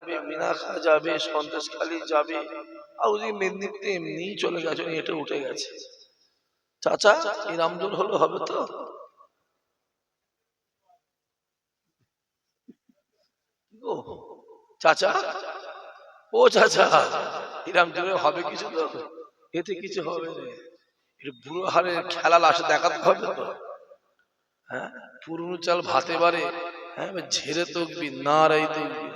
যাবে, মিনাখা যাবে, সন্দেশখালী যাবে, আর ওই মেদিনীপুরে এমনিই চলে গেছে, এটা উঠে গেছে। চাচা এই রামজোর হলো হবে তো? চাচা, ও চাচা, এরাম জোরে হবে কিছু তো? এতে কিছু হবে না, বুড়ো হারে খেলা লাশে দেখাতে হবে তো। হ্যাঁ, পুরনো চাল ভাতে বারে, হ্যাঁ ঝেড়ে তকবি না রাই তকবি,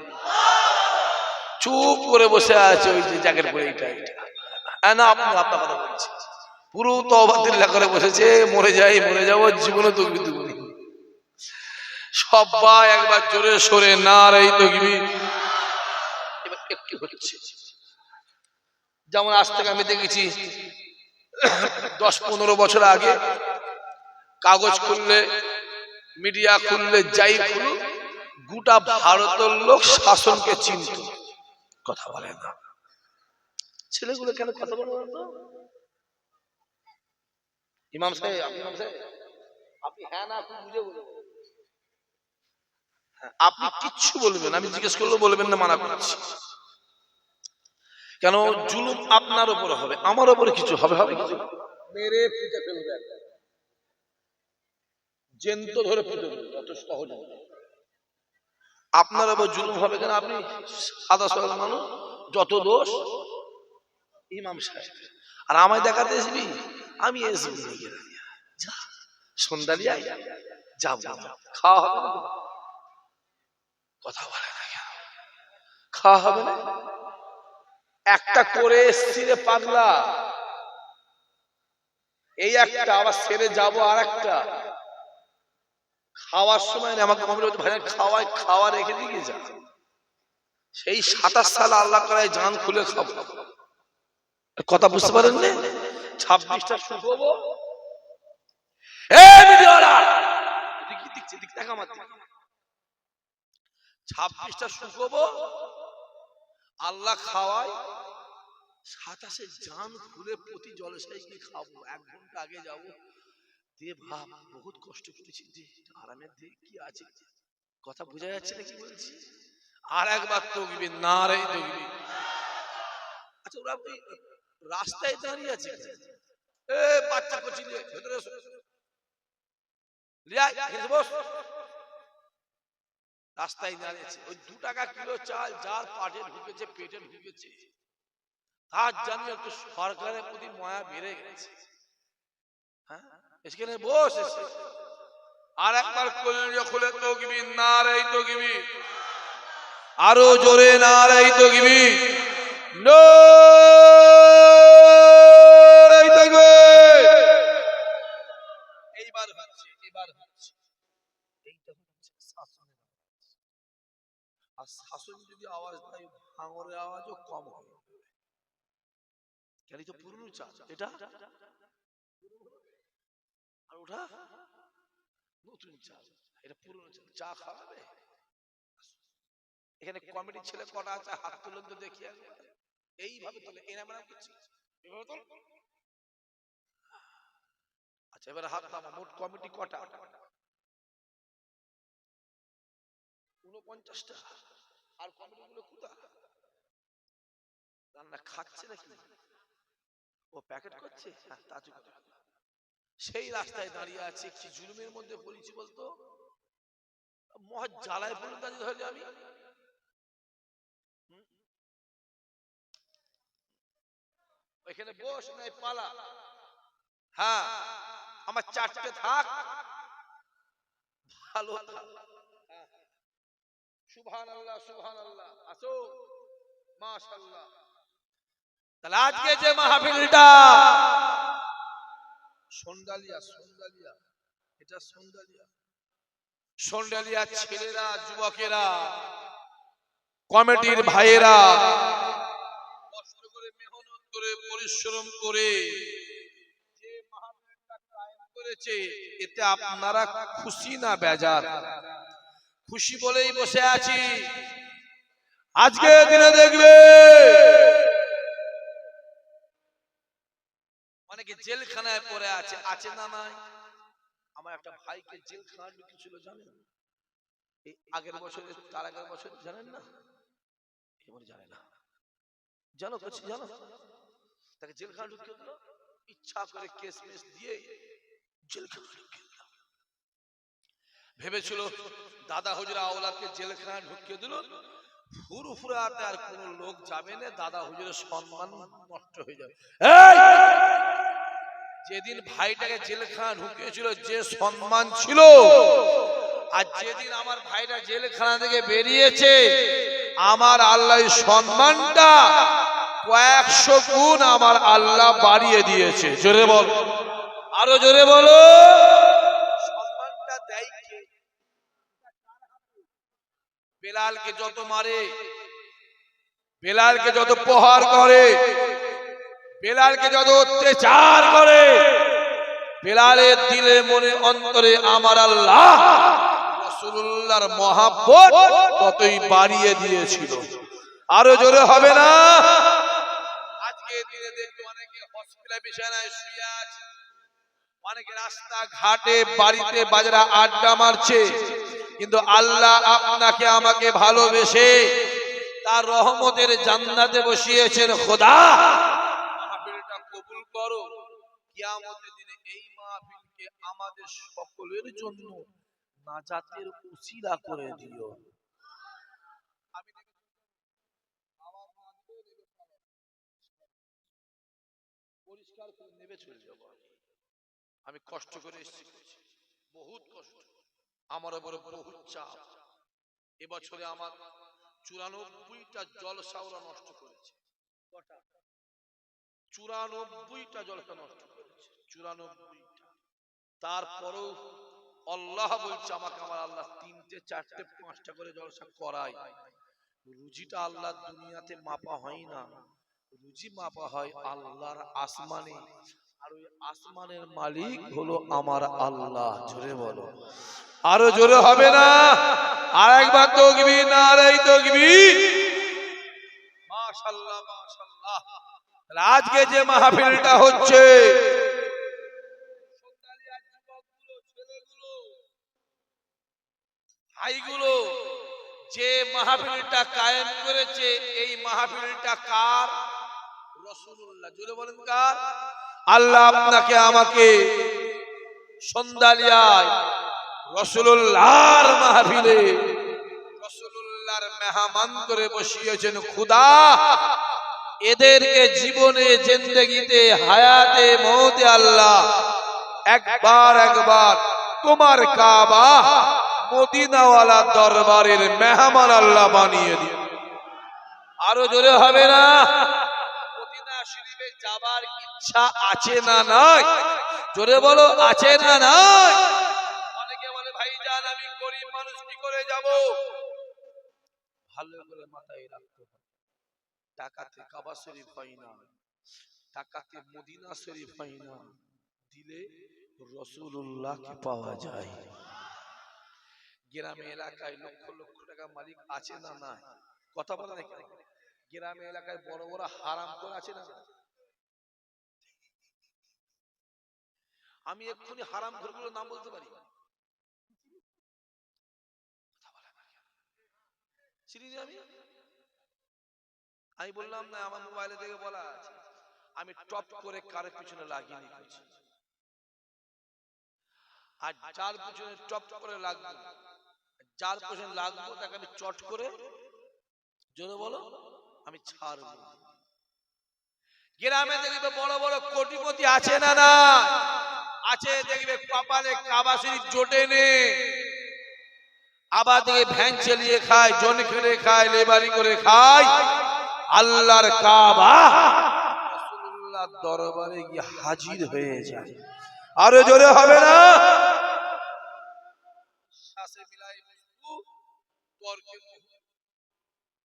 চুপ করে বসে আছে ওই যে জ্যাকেট পরে, এইটা না আপনার কথা বলছি, পুরো তওবা তিল্লা করে বসেছে, মরে যাই মরে যাবো, জীবনে তকবি দুগুনি। সবাই একবার জোরে সরে না রাই তকবি। এবার একটু হচ্ছে, যেমন আজ থেকে আমি দেখেছি 10-15 বছর আগে কাগজ খুললে, মিডিয়া খুললে, যাই খুলুক, গোটা ভারতের লোক শাসনকে চিনত, কথা বলে না। ছেলেগুলো কেন কথা বলে না? ইমাম সাহেব, আপনি হ্যাঁ না বুঝে বলবেন, আপনি কিচ্ছু বলবেন, আমি জিজ্ঞেস করলে বলবেন না, মানা করছি। কেন জুলুম আপনার উপরে হবে, আমার উপরে কিছু হবে? হবে কিছু? মেরে পুঁতে ফেলবে, জ্যান্ত ধরে পুঁতে ফেলবে, অত সহজ হবে। আপনার উপর জুলুম হবে কেন? আপনি সাদা সাদা মানুষ, যত দোষ ইমাম সাহেব, আর আমায় দেখাতে আসবি, আমি আসবি সন্ধ্যালিয়া যাব, খাওয়া হবে না, কথা বলে না কেন? খাওয়া হবে না, একটা করে এসছি রে পাগলা, এই একটা, আবার সেরে যাবো আর একটা। খাওয়ার সময় আমাকে ভাই খাওয়ায়, খাওয়া রেখে দিয়ে যা, সেই 27 সাল আল্লাহ করে জান খুলে খাবো, কথা বুঝতে পারেন না? 26টা শুকোবো, এই ভিডিওরা কি দেখছে, দিক দেখা মাত্র 26টা শুকোবো, আল্লাহ খাওয়ায়, 27-এ জান খুলে প্রতি জলসায় গিয়ে খাবো, 1 ঘন্টা আগে যাবো, দিয়ে ভাব বহুত কষ্ট করেছি, যে আরামের দিয়ে কি আছে, কথা বোঝা যাচ্ছে না কি বলছি? আর একবার তকবীর, নারে তকবীর। আচ্ছা ওরা রাস্তায় দাঁড়িয়ে আছে, এ বাচ্চা কোচি নিয়ে ভেতরে এসো, লিয়া এসে বস, রাস্তায় দাঁড়িয়েছে, ওই 2 টাকা কিলো চাল যার পাটে ঢুকেছে, পেটে ঢুকেছে, তার জন্য একটু সরকারের প্রতি মায়া বেড়ে গেছে। হ্যাঁ, এখানে বস, আর একবার খুলে তকবীর, নারে তকবীর, আরো জোরে নারে তকবীর, নারে তকবীর। এইবার হচ্ছে, এইবার হচ্ছে, এইটা হচ্ছে শাসনের আওয়াজ। আর শাসন যদি আওয়াজ দেয়, ভাঙরের আওয়াজও কম হবে, কেন তো পুরনো চাল, এটা আর ওটা নতুন চাল, এটা পুরনো চাল। চা খাওয়াবে? এখানে কমিটির ছেলে কটা আছে, হাত তুলেন তো দেখি, এইভাবে তোলে, এরা মানে কিছু এভাবে তোল। আচ্ছা এবারে হাত নামা, মোট কমিটি কটা? 49টা। আর কমিটি গুলো কোথায়? রান্না খাচ্ছে নাকি, ও প্যাকেট করছে? সেই রাস্তায় দাঁড়িয়ে আছে, কি জুলুমের মধ্যে পড়েছি বলতো, মহা জ্বালায় পড়ে দাঁড়িয়ে ধরে আমি। এখানে বস নাই পালা, হ্যাঁ আমার 4টে থাক, ভালো থাক, সুবহানাল্লাহ সুবহানাল্লাহ, আসো মাশাআল্লাহ। তাহলে আজকে যে মাহফিলটা সন্ডালিয়া, সন্ডালিয়া, এটা সন্ডালিয়া, সন্ডালিয়া ছেলেরা, যুবকেরা, কমিটির ভাইয়েরা কষ্ট করে, মেহনত করে, পরিশ্রম করে যে মাহফিলটা কায়েম করেছে, এতে আপনারা খুশি না বেজার? খুশি বলেই বসে আছি। আজকে দিনে দেখবে অনেকে জেলখানায় পড়ে আছে, আছে না নাই? আমার একটা ভাইকে জেলখানায় ঢুকিয়েছিল জানেন, এই আগের বছর, তার আগের বছর, জানেন না? জানে না, জানো করছি জানো, তাকে জেলখানা ঢুকিয়ে দিল, ইচ্ছা করে কেস মেস দিয়ে জেলখানা ঢুকিয়ে দিল। ভেবেছিল দাদা হুজুরা আওলাদকে জেলখানা ঢুকিয়ে দিল, ফুরফুরাতে আর কোন লোক যাবে না, দাদা হুজুরের সম্মান নষ্ট হয়ে যাবে। যেদিন ভাইটাকে জেলখানা ঢুকিয়েছিল যে সম্মান ছিল, আর যেদিন আমার ভাইটা জেলখানা থেকে বেরিয়েছে, আমার আল্লাহ সম্মানটা কয়েকশো গুণ আমার আল্লাহ বাড়িয়ে দিয়েছে। জোরে বল, আরো জোরে বলো। সম্মানটা দেয় কে? বেলালকে যত মারে, বেলালকে যত প্রহার করে, বেলালকে যত অত্যাচার করে, বেলালের দিলে মনে অন্তরে আমার আল্লাহ রাসূলুল্লাহর মহব্বত ততই বাড়িয়ে দিয়েছিল। আরো জোরে হবে না? আজকে দিনে দেখতে অনেকে হসপিটালে বিছানায় শুয়ে আছে, অনেকে রাস্তা ঘাটে বাড়িতে বাজারে আড্ডা মারছে, কিন্তু আল্লাহ আপনাকে আমাকে ভালোবেসে তার রহমতের জান্নাতে বসিয়েছেন। খোদা মাহফিলটা কবুল করো, কিয়ামতের দিনে এই মাহফিলকে আমাদের সকলের জন্য নাজাতের উসিলা করে দিও। আমি পরিষ্কার করে নেবে চলে যাব। আমি কষ্ট করে এসেছি, বহুত কষ্ট, আমার উপরে বহুত চাপ। এবছরে আমার 94টা জলসা ওরা নষ্ট করেছে। কটা? 94টা জলসা নষ্ট করেছে, 94টা। তারপরেও আল্লাহ বলছে আমাকে, আমার আল্লাহ 3টে 4টে 5টা করে জলসা করাই। রুজিটা আল্লাহ দুনিয়াতে মাপা হয় না, রুজি মাপা হয় আল্লাহর আসমানে, আর ওই আসমানের মালিক হলো আমার আল্লাহ। জোরে বলো, আরো জোরে হবে না? আর একবার তাকবীর, নারায়ে তাকবীর, মাশাআল্লাহ মাশাআল্লাহ। আজকে যে মাহফিলটা হচ্ছে, ভাইগুলো যে মাহফিলটা কায়েম করেছে, এই মাহফিলটা কার? রাসূলুল্লাহ। জোরে বলেন কার? আল্লাহ আপনাকে আমাকে সন্ধ্যালিয়ায় রাসূলুল্লাহর মাহফিলে রাসূলুল্লাহর মেহমান করে বসিয়েছেন। খোদা এদেরকে জীবনে জিন্দেগিতে হায়াতে মওতে আল্লাহ একবার একবার তোমার কাবা মদিনাওয়ালা দরবারের মেহমান আল্লাহ বানিয়ে দিন। আরো জোরে হবে না? মদিনা শরীফে যাবার ইচ্ছা আছে না নাই? জোরে বলো, আছে না নাই? অনেকে বলে ভাইজান আমি গরিব মানুষ, কি করে যাব? ভালো করে মাথায় রাখতে হবে, টাকাতে কাবা শরীফ হয় না, টাকাতে মদিনা শরীফ হয় না, দিলে রাসূলুল্লাহকে পাওয়া যায়। গ্রামে এলাকায় লক্ষ লক্ষ টাকা মালিক আছে না নাই? কথা বলে না কেন? গ্রামে এলাকায় বড় বড় হারাম করে আছে না? আমি এক্ষুনি হারাম ঘরগুলোর নাম বলতে পারি, চিনি না আমি? আমি বললাম না, আমার মোবাইলে থেকে বলা আছে, আমি টপ করে কারের পিছনে লাগিয়ে নিয়েছি, আর যার পিছনে টপ করে লাগবে, যার পিছনে লাগবো তাকে আমি চট করে, জোরে বলো, আমি ছাড়বো। গ্রামে দেখবে বড় বড় কোটিপতি আছে না না? আছে, দেখবে কপালে কাবা শরীফ জোটে নে, আবার দেখে ভ্যান চালিয়ে খায়, জন খেলে খায়, লেবারি করে খায়, আল্লাহর কাবা রাসূলুল্লাহর দরবারে গিয়ে হাজির হয়ে যায়। আরো জোরে হবে না? শ্বাসে মিলাই বস্তু তর্কে,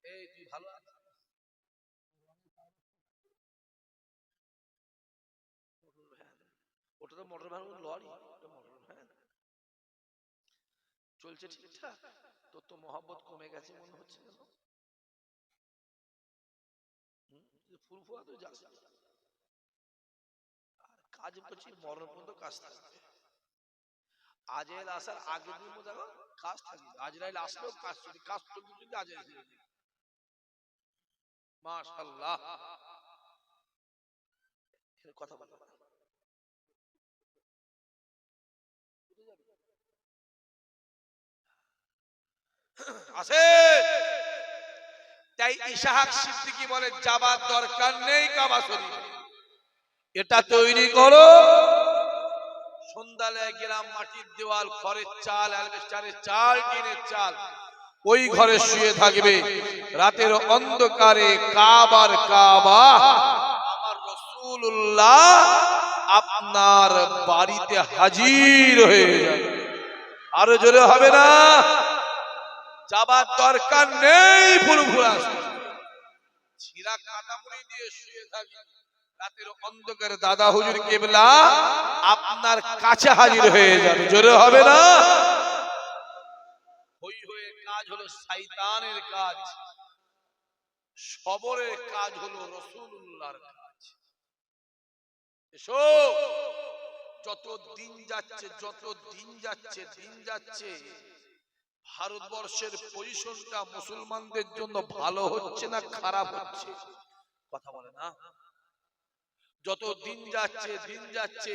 এই তুই ভালো আছিস? ওটা তো মোটর ভ্যান, লরি, ওটা মোটর ভ্যান। চলছে ঠিকঠাক? তোর তো মহব্বত কমে গেছে মনে হচ্ছে কেন? ফুরফুরা তো যাস, কাজ করছি মরণ পর্যন্ত কাজ থাকবে। আজরাইল আসার আগের দিন দেখো কাজ থাকবে, আজরাইল আসলেও কাজ চলবে, কাজ চলতে চলতে আজরাইল এসে যাবে। মাশাআল্লাহ। কথা বলো আছে। তাই ইসহাক সিদ্দিকী বলে যাবার দরকার নেই কাবা শরীফ, এটা তৈরি করো। সন্ধ্যালে গেলাম, মাটির দেওয়াল, খড়ের চাল, অ্যালবেস্টারের চাল, টিনের চাল, ওই ঘরে শুয়ে থাকবে। রাতের অন্ধকারে কাবার কাবা আমার রাসূলুল্লাহ আপনার বাড়িতে হাজির হয়ে যাবে। আরো জোরে হবে না? যাবার দরকার নেই ফুরফুরা ছিলা কাটামুড়ি দিয়ে শুয়ে থাকবে। রাতের অন্ধকারে দাদা হুজুর কিবলা আপনার কাছে হাজির হয়ে যাবে। জোরে হবে না? হই হয়ে কাজ হলো শয়তানের কাজ, সবরের কাজ হলো রাসূলুল্লাহর কাজ। এসো, যত দিন যাচ্ছে দিন যাচ্ছে ভারতবর্ষের পজিশনটা মুসলমানদের জন্য ভালো হচ্ছে না খারাপ হচ্ছে? কথা বলে না? যত দিন যাচ্ছে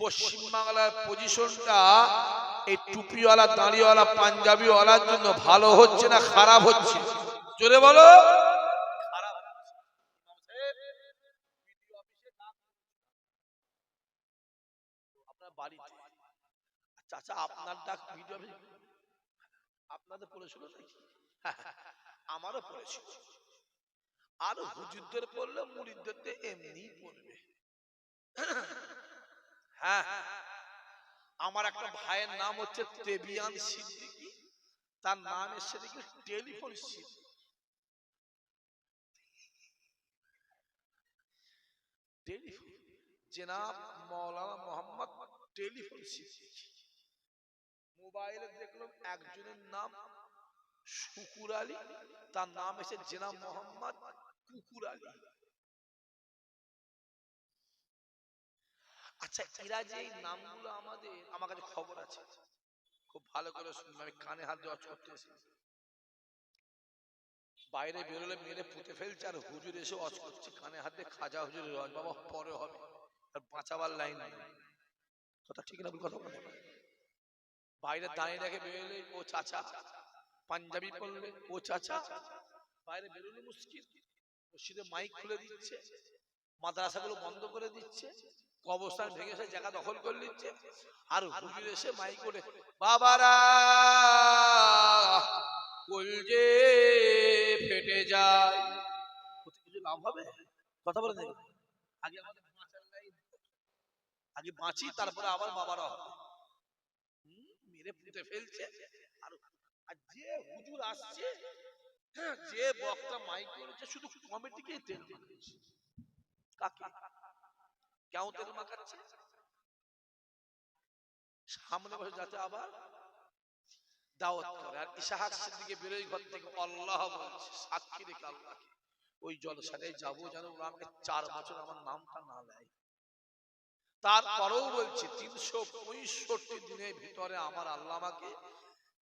পশ্চিম বাংলার পজিশনটা এই টুপিওয়ালা, দাড়িওয়ালা, পাঞ্জাবিওয়ালার জন্য ভালো হচ্ছে না খারাপ হচ্ছে? জোরে বলো। খারাপ হচ্ছে। আপনার বাড়িতে চাচা আপনার ডাক ভিডিও আপনাদের পড়েছিল নাকি? আমারও পড়েছিল। আর হুজুরদের পড়লে মুরিদদের এমনি পড়বে। হ্যাঁ, আমার একটা ভাইয়ের নাম হচ্ছে তেবিয়ান সিদ্দিকী, তার নাম এসে দেখি টেলিফোন সিদ্দিকী। টেলিফোন জনাব মাওলানা মোহাম্মদ টেলিফোন সিদ্দিকী। মোবাইলে দেখলাম একজনের নাম শুকুর আলী, তার নাম এসে জনাব মোহাম্মদ কুকুর আলী। আচ্ছা, এরা যে এই নামগুলো আমার কাছে খবর আছে, খুব ভালো করে শুনবে, আমি কানে হাত দেওয়া করতেছি। বাইরে বেরোলে মেরে পুঁতে ফেলছে, আর হুজুর এসে অজ করছে কানে হাতে, খাজা হুজুরের অজ বাবা পরে হবে, আর বাঁচাবার লাইন নেই। কথা ঠিক না? কথা বলে বাইরে দাঁড়িয়ে রেখে বেরোলে ও চাচা, পাঞ্জাবি পরলে ও চাচা, বাইরে বেরোলে মুশকিল। মসজিদে মাইক খুলে দিচ্ছে, মাদ্রাসাগুলো বন্ধ করে দিচ্ছে, কবরস্থান ভেঙে এসে জায়গা দখল করে নিচ্ছে, আর হুজুর এসে মাইক করে বাবারা কলজে ফেটে যায়। কিছু লাভ হবে? কথা বলে দেখুন। আগে আমাদের বাঁচার লাইন, আগে বাঁচি তারপরে আবার বাবারা হবে। মেরে পুঁতে ফেলছে। আর যে হুজুর আসছে, যে বক্তা মাইক করেছে, শুধু কমিটিকেই তেল মাখাচ্ছে। কাকে কেউ তেল মাখাচ্ছে? সামনে বসে যাতে আবার দাওয়াত করে। আর ইসহাক সিদ্দিকী বেরোয় ঘর থেকে, আল্লাহ বলছে, সাক্ষী রেখে আল্লাহকে, ওই জলসাটাই যাবো যেন ওরা আমাকে 4 বছর আমার নামটা না নেয়। তারপরেও বলছে 365 দিনের ভিতরে আমার আল্লাহ আমাকে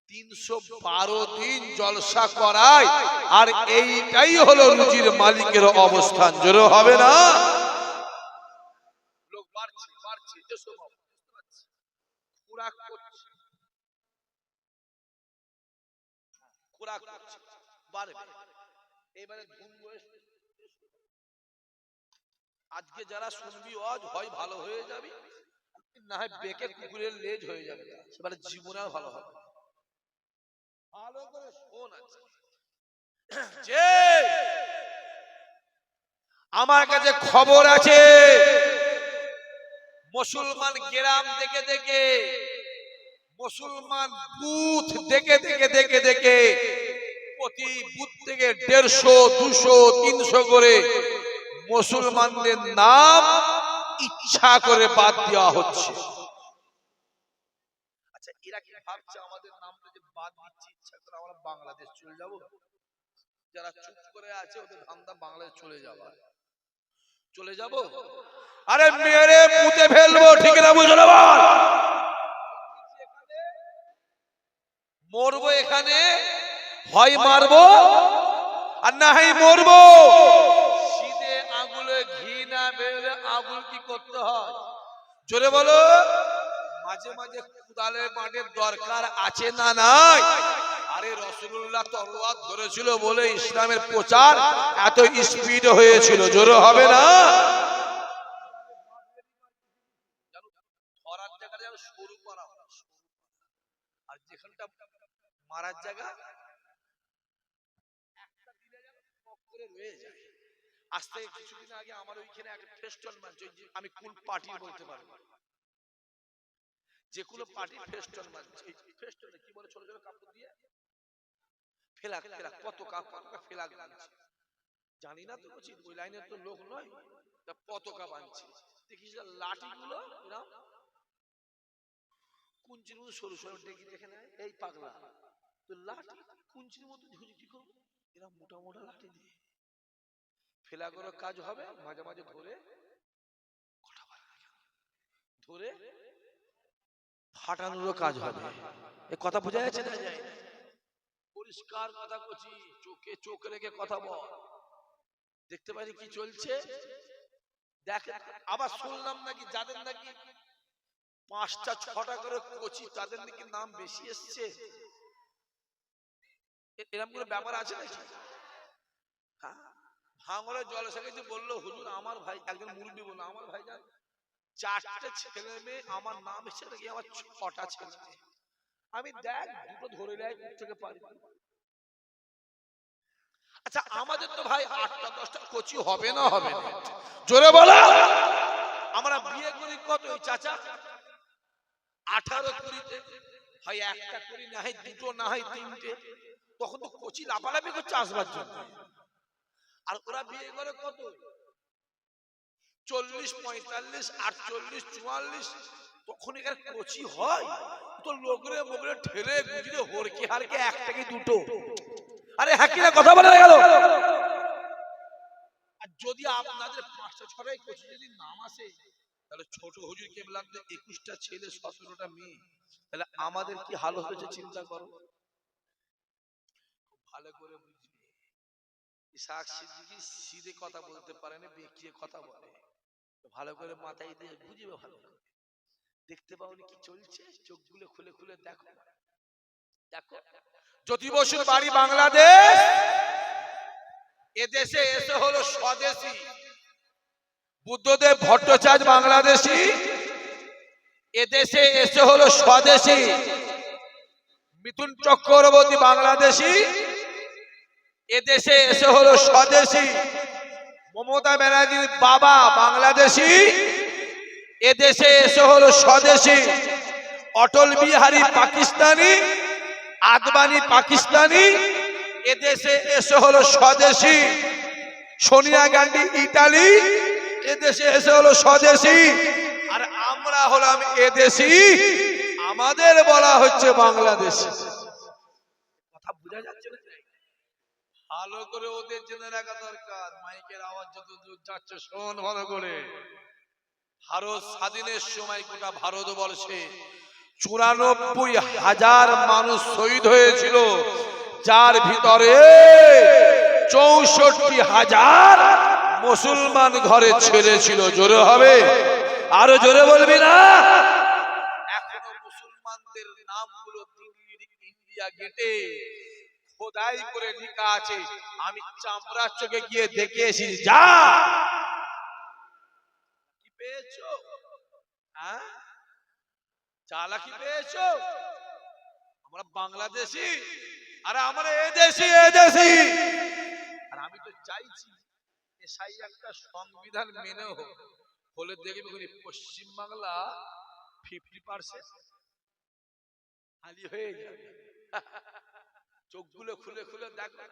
312 দিন জলসা করায়, আর এইটাই হলো রুজির মালিকের অবস্থান। জোরে হবে না? লোক বাড়ছে এসো বাবা, খোরাক করছে, খোরাক করছে, বাড়বে। এবারে ধুম বয়স, আজকে যারা শুনবি অজ হয় ভালো হয়ে যাবি, না হয় বেকে কুকুরের লেজ হয়ে যাবে, সেবারে জীবনে আর ভালো হবে। ভালো করে শোন। আছে যে আমার কাছে খবর আছে, মুসলমান গ্রাম দেখে, মুসলমান বুথ দেখে প্রতি বুথ থেকে 150, 200, 300 করে মুসলমানদের নাম ইচ্ছা করে বাদ দেওয়া হচ্ছে। আচ্ছা, এরা কি ভাবছে আমাদের নামটা যে বাদ দিচ্ছে ইচ্ছা করে আমরা বাংলাদেশ চলে যাব? যারা চুপ করে আছে ওদের ধান্দা বাংলাদেশ চলে যাব। আরে মেরে পুঁতে ফেলবো, ঠিক না? বুঝলো? মরবো এখানে, হয় মারবো আর না হয় মরবো। শীতে আঙুলে ঘি না বেরোলে আঙুল কি করতে হয়? জোরে বলো। মাঝে মাঝে কুদালের মাঠের দরকার আছে না নাই? আরে রাসূলুল্লাহ তরোয়ার ধরেছিল বলে ইসলামের প্রচার এত স্পিড হয়েছিল। জোরে হবে না? ধরার জায়গা যেন সরু করা হয়, আর যেখানটা মারার জায়গা একটা দিলে যেন পক করে রয়ে যায়। আজ থেকে কিছুদিন আগে আমার ওইখানে একটা ফেস্টন মানছে, আমি কোন পার্টি বলতে পারবো, যে কোনো পার্টি ফেস্টন মানছে। ফেস্টনে কি বলে, ছোট ছোট কাপড় দিয়ে ফেলাক ফেলাক পতাকা পতাকা ফেলাক বানছে। জানি না তো বলছি, ওই লাইনের তো লোক নয়, পতাকা বানছে। দেখিস লাঠিগুলো এরকম কুঞ্চির মতো সরু সরু ডেকে দেখে নেয়, এই পাগলা তো লাঠি কুঞ্চির মতো ঝুঁজি কি করবো, এরা মোটা মোটা লাঠি দিয়ে ফেলা করে কাজ হবে। মাঝে মাঝে ধরে ধরে ফাটানোরও কাজ হবে। এ কথা বোঝা যাচ্ছে না? যায় পরিষ্কার কথা বলছি, চোখে চোখ রেখে কথা বল। দেখতে পারি কি চলছে দেখ। আবার শুনলাম নাকি যাদের নাকি 5টা 6টা করে কোচি, তাদের নাকি নাম বেশি এসছে। এরকম কোনো ব্যাপার আছে নাকি? হ্যাঁ, ভাঙড়ে জলসা গেছে, বললো হুজুর আমার ভাই, একজন মুরব্বী বললো আমার ভাই জান 4টে ছেলে মেয়ে, আমার নাম এসে নাকি আমার 6টা ছেলে। আমি দেখ দুটো ধরে নেয় থেকে পারি। আচ্ছা আমাদের তো ভাই 8টা 10টা কোচি হবে না? হবে না? জোরে বলো। আমরা বিয়ে করি কত চাচা? 18-20-তে। ভাই একটা করি না হয় দুটো, না হয় 3টে, তখন তো কোচি লাফালাফি করছে আসবার জন্য। আর ওরা বিয়ে করে কত? 40, 45, 48, 44। তখন এখানে কোচি হয় তো লোকরে মোগরে ঠেলে গুজরে হরকে হারকে একটা কি দুটো। আরে হ্যাঁ কিনা কথা বলে গেল। আর যদি আপনাদের 5টা 6টাই কোচি যদি নাম আসে, তাহলে ছোট হুজুর কেবলাতে 21টা ছেলে 17টা মেয়ে, তাহলে আমাদের কি হাল হয়েছে চিন্তা করো। ভালো করে বুঝবে, ইসহাক সিদ্দিকী সিধে কথা বলতে পারে না, বেঁকিয়ে কথা বলে। ভালো করে মাথায় দিয়ে বুঝবে, ভালো করে দেখতে পাওনি কি চলছে, চোখগুলো খুলে খুলে দেখো। দেখো জ্যোতি বসুর বাড়ি বাংলাদেশ, এদেশে এসে হলো স্বদেশী। বুদ্ধদেব ভট্টাচার্য বাংলাদেশী, এদেশে এসে হলো স্বদেশী। মিথুন চক্রবর্তী বাংলাদেশী, এদেশে এসে হলো স্বদেশী। মমতা ব্যানার্জির বাবা বাংলাদেশী, এদেশে এসে হলো স্বদেশী। অটল বিহারী পাকিস্তানি, আদবানি পাকিস্তানি, এদেশে এসে হলো স্বদেশী। সোনিয়া গান্ধী ইতালি, এদেশে এসে হলো স্বদেশী। আর আমরা হলাম এদেশী, আমাদের বলা হচ্ছে বাংলাদেশী। কথা বোঝা যাচ্ছে না? ভালো করে ওদের জেনে রাখা দরকার। মাইকের আওয়াজ যত দূর যাচ্ছে শোন ভালো করে। ভারত স্বাধীনের সময় গোটা ভারতবর্ষে 94,000 মানুষ শহীদ হয়েছিল, যার ভিতরে 64,000 মুসলমান ঘরে ছেলে ছিল। জোরে হবে, আরো জোরে বলবি না? এখনো মুসলমানদের নামগুলো দিল্লির ইন্ডিয়া গেটে খোদাই করে লেখা আছে। আমি চামড়ার চোখে গিয়ে দেখে এসেছি। যা কি পেয়েছো? হ্যাঁ চালাকি পেয়েছো? আমরা বাংলাদেশী, আরে আমরা এদেশী এদেশী। আর আমি তো চাইছি এসআই একটা সংবিধান মেনে হলে দেখবি পশ্চিম বাংলা 50% খালি হয়ে যাবে। চোখগুলো খুলে খুলে দেখো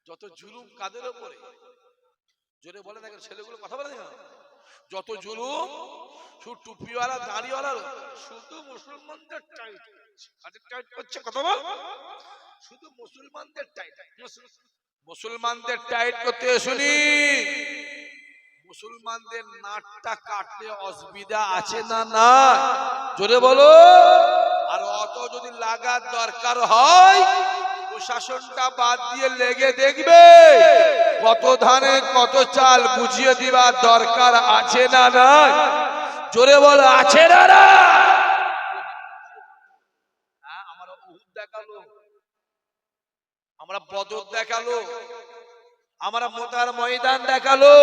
যত জুলুম কাদের উপরে। জোরে বলে দেখেন ছেলেগুলো কথা বলে দেখেন, যত জুলুম শুধু টুপিওয়ালা দাড়িওয়ালা, শুধু মুসলমানদের টাইট করছে। কথা বল, শুধু মুসলমানদের টাইট, মুসলমানদের টাইট করতে শুনি। মুসলমানদের নাটটা কাটলে অসুবিধা আছে না? না, জোরে বলো। আর অত যদি লাগার দরকার হয় প্রশাসনটা বাদ দিয়ে লেগে দেখবে কত ধানে কত চাল বুঝিয়ে দিবার দরকার আছে না নাই? জোরে বলো, আছে না না? আমরা উহুদ দেখালো, আমরা বদর দেখালো, আমরা মোতার ময়দান দেখালো।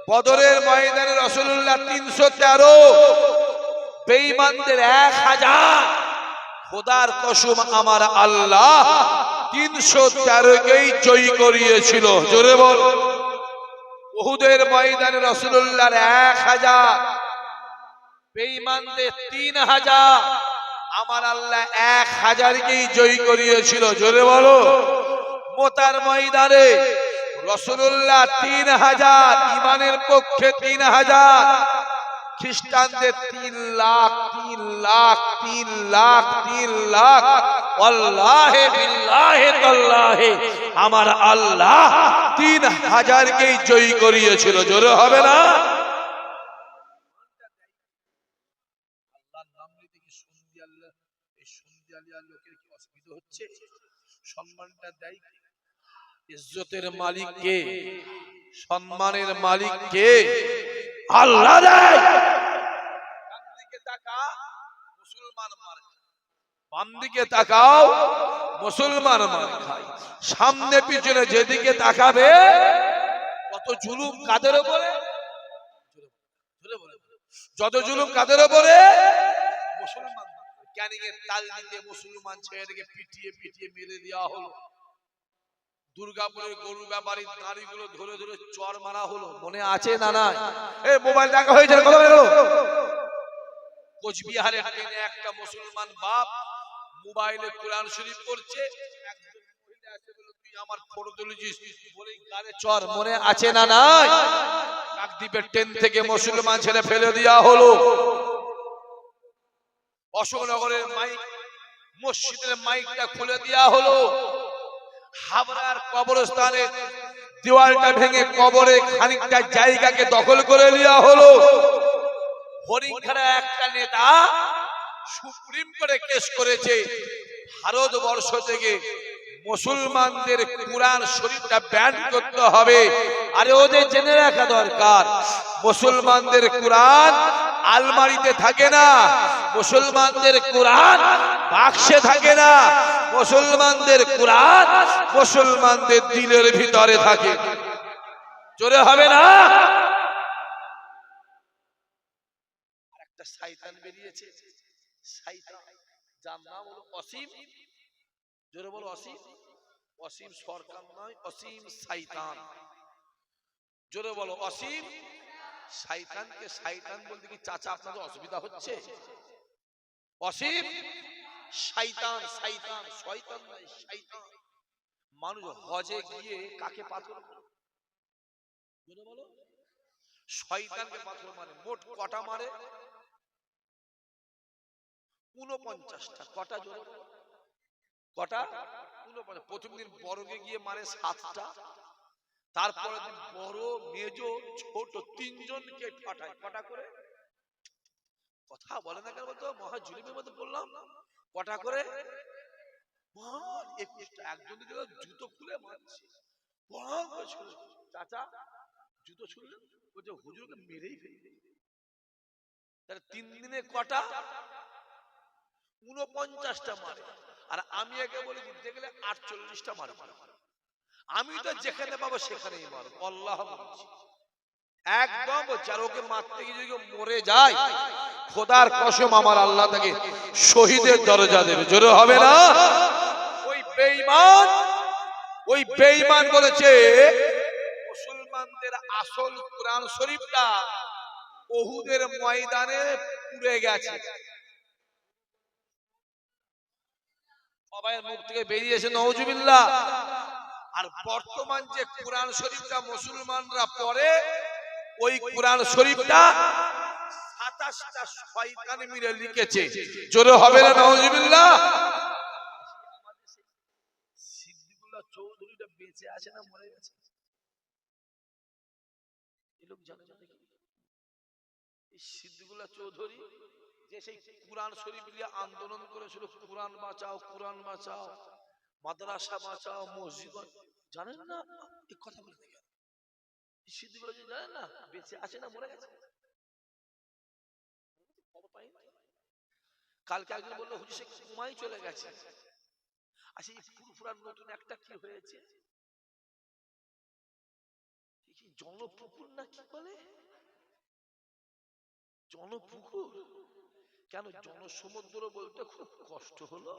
বদরের ময়দানে রাসূলুল্লাহ 313, বেঈমানদের 1000। খোদার কসম আমার আল্লাহ 313কেই জয়ী করিয়েছিল। জোরে বল। উহুদের ময়দানে রাসূলুল্লাহর 1000, বেঈমানদের 3000, আমার আল্লাহ 1000কেই জয়ী করিয়েছিল। জোরে বলো। মোতার ময়দানে রাসূলুল্লাহ 3000, ইমানের পক্ষে 3000, খ্রিস্টানদের 3 লাখ, 3 লাখ, 3 লাখ, 3 লাখ। আল্লাহে বিল্লাহে তাল্লাহে আমার আল্লাহ 3000কেই জয়ী করিয়েছিল। জোরে হবে না? আল্লাহর নাম নিতে কি সুন্দি আল্লাহ, এই সুন্দি আলিয়া লোকের কি অসুবিধা হচ্ছে? সম্মানটা দেয় কে? ইজ্জতের মালিক কে? সম্মানের মালিক কে? আল্লাহ দেয়। ডান দিকে তাকা, মুসলমান মার খায়। বাম দিকে তাকাও, মুসলমান মার খায়। সামনে পিছনে যেদিকে তাকাবে কত জুলুম কাদের উপরে? যত জুলুম কাদের উপরে? মুসলমান। ক্যানিং এর তাল দিতে মুসলমান ছেলেকে পিটিয়ে পিটিয়ে মেরে দেওয়া হলো। দুর্গাপুরের গরু ব্যাপারীর দাড়িগুলো ধরে ধরে চর মারা হলো। মনে আছে না নাই? এই মোবাইল দেখা হয়েছে, কথা বলো। কোচবিহারে ট্রেনে একটা মুসলমান বাপ মোবাইলে কোরআন শরীফ পড়ছে, একজন মহিলা এসে বলল তুই আমার ফটো তুলেছিস বলেই গালে চর। মনে আছে না নাই? কাকদ্বীপের ট্রেন থেকে মুসলমান ছেলে ফেলে দেওয়া হলো। অশোকনগরের মাইক, মসজিদের মাইকটা খুলে দেওয়া হলো। হাবড়ার কবরস্থানে দেওয়ালটা ভেঙে কবরে খানিকটা জায়গাকে দখল করে নেওয়া হলো। হরিণখানা একটা নেতা সুপ্রিম কোর্টে কেস করেছে ভারতবর্ষ থেকে মুসলমানদের কোরআন শরীফটা ব্যান করতে হবে। আরে ওদের জেনে রাখা দরকার, মুসলমানদের কোরআন আলমারিতে থাকে না, মুসলমানদের কোরআন বাক্সে থাকে না, মুসলমানদের কোরআন মুসলমানদের দিলের ভিতরে থাকে। জোরে হবে না? আরেকটা শয়তান বেরিয়েছে, শয়তান, যার নাম হলো অসীম। জোরে বলো অসীম। অসীম সরকার নয়, অসীম শয়তান। জোরে বলো অসীম শয়তানকে শয়তান বলতে কি চাচা আপনাদের অসুবিধা হচ্ছে? অসীম শয়তান, শয়তান, শয়তান নয় শয়তান। মানুষ হজে গিয়ে কাকে পাথর মারে? জোরে বলো। শয়তানকে পাথর মারে। মোট কটা মারে? 49টা। কটা? জোরে বলো। কটা? 49। প্রথম দিন বড়কে গিয়ে মারে 7টা, তারপরে দিন বড়, মেজ, ছোট 3জনকে ফাটায়। কটা করে? কথা বলে না কেন বলতো? মহা জুলুমের মধ্যে বললাম। কটা করে? 21টা। একজন জুতো খুলে মারছে। চাচা জুতো ছুড়লেন, বলছে হুজুরকে মেরেই ফেলবে। তাহলে 3 দিনে কটা? 49টা মারে। আর আমি একে বলেছি দেখলে 48টা মারে। আমি তো যেখানে পাবো সেখানেই মারব। আল্লাহ বলছি একদম, যার ওকে মারতে গিয়ে যদি মরে যায় খোদার কসম আমার আল্লাহ তাকে শহীদের দরজা দেবে। জোরে হবে না? ওই বেঈমান বলেছে মুসলমানদের আসল কোরআন শরীফটা উহুদের ময়দানে পুড়ে গেছে। সবাই মুখ থেকে বেরিয়েছে নাউজুবিল্লাহ। আর বর্তমান যে কোরআন শরীফটা মুসলমানরা পড়ে, ওই কোরআন শরীফটা 27টা শয়তান মিলে লিখেছে। জোরে হবে না নাউজুবিল্লাহ? সিদ্দিকুল্লাহ চৌধুরীটা বেঁচে আছে না মরে গেছে? এই লোক জানে না দেখি। এই সিদ্দিকুল্লাহ চৌধুরী যে সেই কোরআন শরীফ নিয়ে আন্দোলন করেছিল, কোরআন বাঁচাও, কোরআন বাঁচাও, মাদ্রাসা বাঁচাও, মসজিদ জানেন না? এই কথা বলে দেখেন, সিদ্দিকুল জানেন না বেঁচে আছে না মরে গেছে? কালকে একজন বললো হুজুর সে কুমাই চলে গেছে। আচ্ছা এই ফুরফুরার নতুন একটা কি হয়েছে, জনপুকুর না কি বলে, জনপুকুর। কেন জনসমুদ্র বলতে খুব কষ্ট হলো?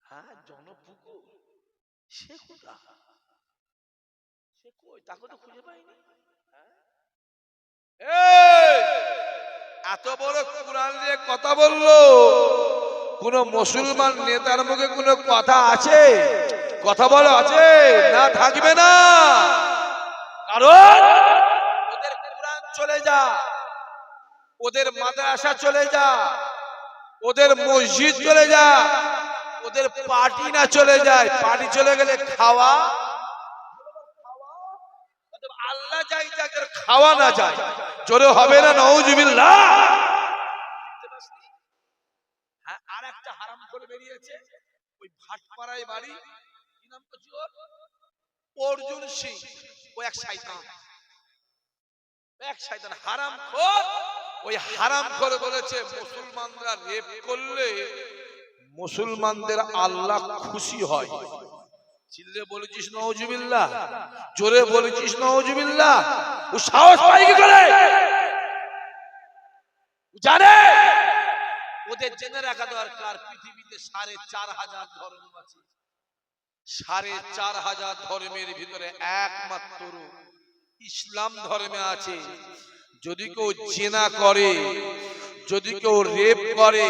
হ্যাঁ জনপুকুর সে কোথা, সে কই, তাকে তো খুঁজে পাইনি। এত বড় কোরআন নিয়ে কথা বললো, কোন মুসলমান নেতার মুখে কোন কথা আছে? কথা বলো আছে না, থাকবে না। কারণ ওদের কোরআন চলে যা, ওদের মাদ্রাসা চলে যা, ওদের মসজিদ চলে যা, ওদের পার্টি না চলে যায়, পার্টি চলে গেলে খাওয়া, আল্লাহ যাই যাকে খাওয়া না যায়, জোরে হবে না নাউজুবিল্লাহ। হ্যাঁ আর একটা হারাম করে বেরিয়েছে, ওই ভাটপাড়ায় বাড়ি, কি নাম তো ওর, অর্জুন সিং, ও এক শয়তান, এক শয়তান হারামখোর। ওই হারামখোর বলেছে মুসলমানরা রেপ করলে মুসলমানদের আল্লাহ খুশি হয়। চিল্লে বলেছিস নাউজুবিল্লাহ, জোরে বলেছিস নাউজুবিল্লাহ। ও সাহস পায় কি করে? জানে ওদের জেনে রাখা দরকার পৃথিবীতে ৪,৫০০ ধর্ম আছে, ৪,৫০০ ধর্মের ভিতরে একমাত্র ইসলাম ধর্মে আছে যদি কেউ জেনা করে, যদি কেউ রেপ করে,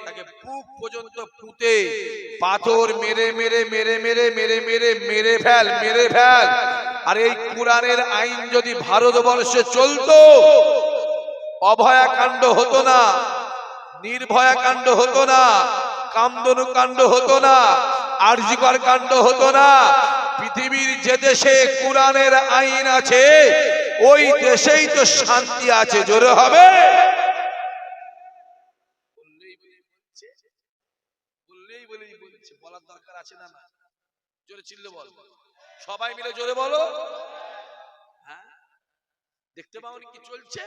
তাকে বুক পর্যন্ত পুঁতে পাথর মেরে মেরে মেরে মেরে মেরে মেরে মেরে ফেল, মেরে ফেল। আর এই কোরআনের আইন যদি ভারতবর্ষে চলতো, অভয়া কাণ্ড হতো না, নির্ভয়া কাণ্ড হতো না, কামদনু কাণ্ড হতো না, আরজিকর কাণ্ড হতো না। পৃথিবীর যে দেশে কোরআনের আইন আছে ওই দেশেই তো শান্তি আছে, জোরে হবে। বললেই বলছে, বলার দরকার আছে না? না জোরে চিল্লে বল, সবাই মিলে জোরে বলো। হ্যাঁ দেখতে পাওনি কি চলছে?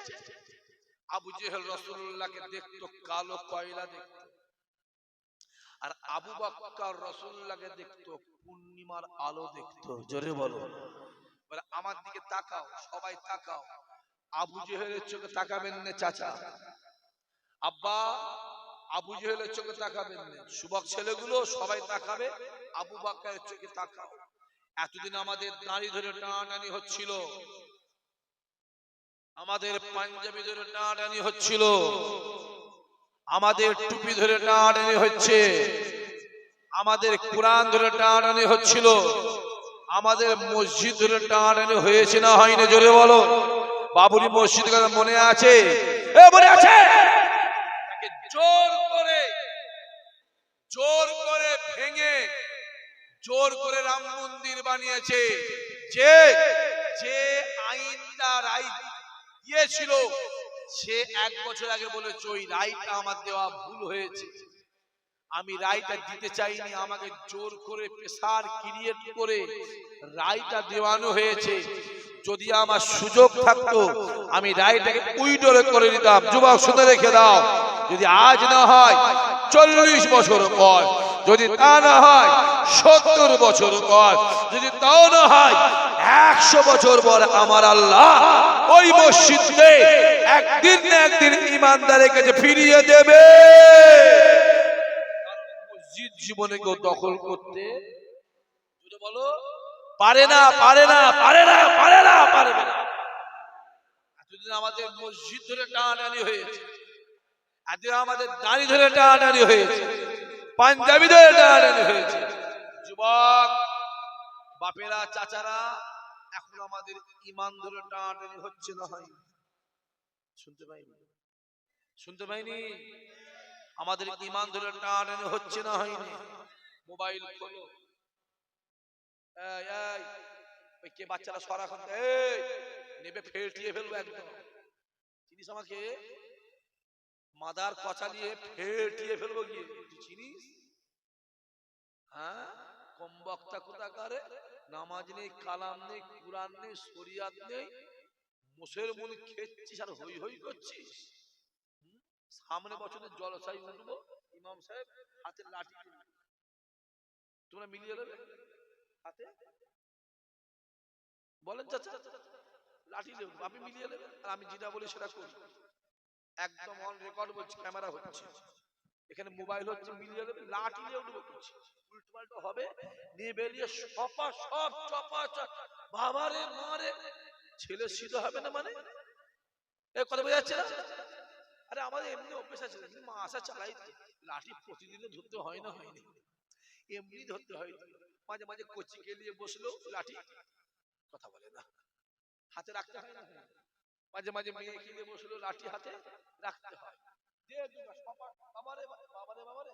আবু জেহেল রাসূলুল্লাহকে দেখতো কালো কয়লা দেখতো, আর আবু বকর রাসূলুল্লাহকে দেখতো পূর্ণিমার আলো দেখতো, জোরে বলো। বলে আমার দিকে তাকাও, সবাই তাকাও। আবু জেহেলের চোখে তাকাবেন না চাচা, আব্বা আবু জেহেলের চোখে তাকাবেন না, যুবক ছেলেগুলো সবাই তাকাবে, আবু বকরের চোখে তাকাও। এতদিন আমাদের দাড়ি ধরে টানাটানি হচ্ছিল, আমাদের পাঞ্জাবি ধরে টানাটানি হচ্ছিল, আমাদের টুপি ধরে টানাটানি হচ্ছে, আমাদের কোরআন ধরে টানাটানি হচ্ছিল, আমাদের মসজিদ ধরে টানাটানি হয়েছে না হয়নি? জোরে বলো। বাবরি মসজিদ কথা মনে আছে? মনে আছে? জোর করে ভেঙে জোর করে রাম মন্দির বানিয়েছে। যে যে আইনটা রায় দিয়েছিল সে 1 বছর আগে বলেছে ওই রায়টা আমার দেওয়া ভুল হয়েছে, আমি রায়টা দিতে চাইনি, আমাকে জোর করে প্রেসার ক্রিয়েট করে রায়টা দেওয়ানো হয়েছে। যদি আমার সুযোগ থাকতো আমি রায়টাকে উইড্র করে দিতাম। যুবক শুনে রেখে দাও, যদি আজ না হয় 40 বছর পর, যদি তা না হয় 70 বছর পর, যদি তাও না হয় 100 বছর পর আমার আল্লাহ ওই মসজিদকে একদিন না একদিন ইমানদারের কাছে ফিরিয়ে দেবে। মসজিদ জীবনে কেউ দখল করতে বলো পারে না, পারে না, পারে না, পারে না, পারবে না। এতদিন আমাদের মসজিদ ধরে টানাটানি হয়েছে, এতদিন আমাদের দাড়ি ধরে টানাটানি হয়েছে, পাঞ্জাবি ধরে টানাটানি হয়েছে। যুবক বাপেরা চাচারা, এখন আমাদের ঈমান ধরে টানাটানি হচ্ছে না হয়? শুনতে পাইনি, শুনতে পাইনি? আমাদের ঈমান ধরে টানাটানি হচ্ছে না হয়নি? মোবাইল খোলো, কে বাচ্চারা সরা এখন নেবে ফেটিয়ে ফেলবো একদম। চিনিস আমাকে? মাদার কচালিয়ে ফেটিয়ে ফেলবো গিয়ে, চিনিস? হ্যাঁ, কম বক্তা কোথাকারে, নামাজ নেই, কালাম নেই, কুরআন নেই, শরিয়াত নেই, মোষের মনে খেচ্ছিস আর হই হই করছিস। সামনে বছরে জলসাই উঠবো, ইমাম সাহেব হাতে লাঠি, তোমরা মিলিয়ে নেবে হাতে, বলেন চাচা, লাঠি নেব, আপনি মিলিয়ে নেবেন, আর আমি যেটা বলি সেটা করি, একদম অন রেকর্ড বলছি, ক্যামেরা হচ্ছে, এখানে মোবাইল হচ্ছে, মিলিয়ে নেবে, লাঠি নিয়ে উঠবো করছি, উল্টো হবে, নিয়ে বেরিয়ে সপা সব চপা বাবারে মারে, ছেলে সিধা হবে না মানে, এই কথা বোঝা যাচ্ছে না? আরে আমাদের এমনি অভ্যেস আছে, মা আসা চালাই, লাঠি প্রতিদিনে ধরতে হয় না, হয়নি এমনি ধরতে হয়, মাঝে মাঝে কোচি গেলিয়ে বসলো, লাঠি কথা বলে না, হাতে রাখতে হয় না, মাঝে মাঝে মেয়ে কিনে বসলো, লাঠি হাতে রাখতে হয়, বাবারে বাবারে বাবারে,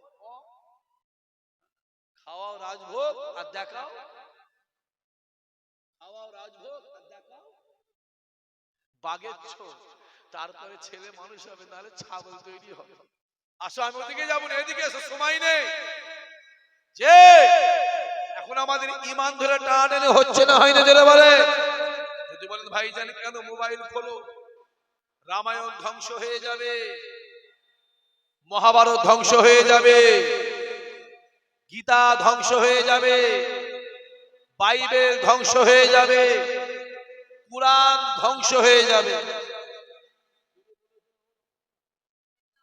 খাওয়াও রাজভোগ আর দেখাও, খাওয়াও রাজভোগ আর দেখাও বাগের ছোট, তারপরে ছেলে মানুষ হবে, নাহলে ছাগল তৈরি হবে। আসো আমি ওদিকে যাবো না, এদিকে এসো, সময় নেই, যে এখন আমাদের ঈমান ধরে টানাটানি হচ্ছে না, হয় না জোরে বলে, যদি বলেন ভাই জানি কেন, মোবাইল খোলো, রামায়ণ ধ্বংস হয়ে যাবে, মহাভারত ধ্বংস হয়ে যাবে, গীতা ধ্বংস হয়ে যাবে, বাইবেল ধ্বংস হয়ে যাবে, কুরআন ধ্বংস হয়ে যাবে,